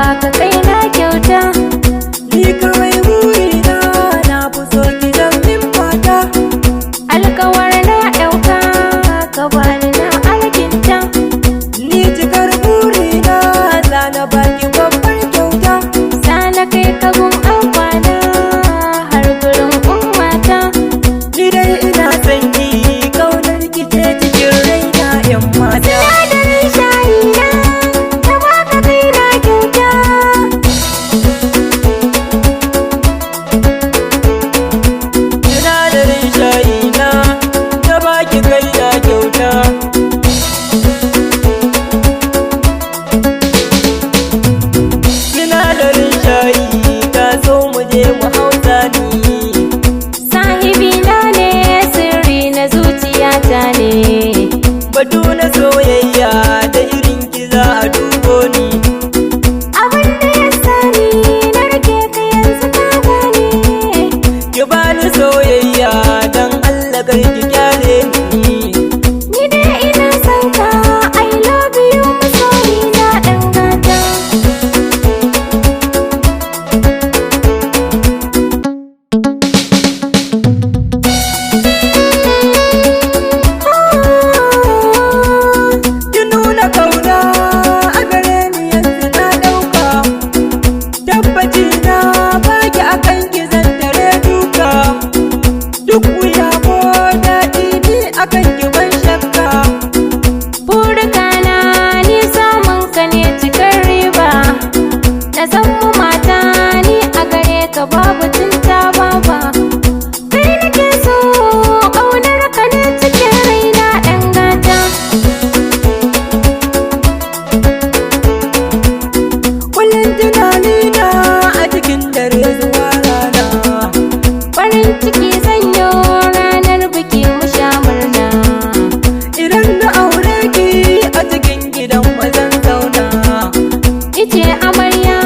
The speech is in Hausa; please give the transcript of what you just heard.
baka kaina kyauta. Ni kawai burina na fi so ki zam min mata. Alkawar na ɗauka ka bani na alkinta. Ni cikar burina za na baki babbar kyauta. Sana kai ka gun amfana har gurin ummata. Ni dai ina son ki, kaunar ki ce cikin raina 'yan mata. Sinadarin shayi na ta baka kaina kyauta. Sinadarin shayi na ta baki kaina kyauta. Sinadarin shayi ta so mu je mu hausa ni. Sahibina ne sirri na zuciyata ne. Batu na soyayya da irin ki za a dubo ni. Abin da ya sani na rike ka yanzu ka gane. Ki bani soyayya dan Allah kar ki kyale ni. Ni dai ina son ka, I love you masoyina ɗan gata. Ki nuna kauna a gare ni yanzu na ɗauka. Tabbaci na baki akan ki zan tare duka. Duk wuya ko daɗi ni akan ki ban shakka. Burikana ni samun ka ne cikar riba. Na san mu mata ni a gare ka babu cinta baba. Kai nake so ƙaunar ka ne cikin raina ɗan gata. Kullum tunanina a cikin dare zuwa rana. Farin ciki zanyo ranar biki mu sha murna. Idan na aure ki a cikin gidan mazan zauna. Ice amarya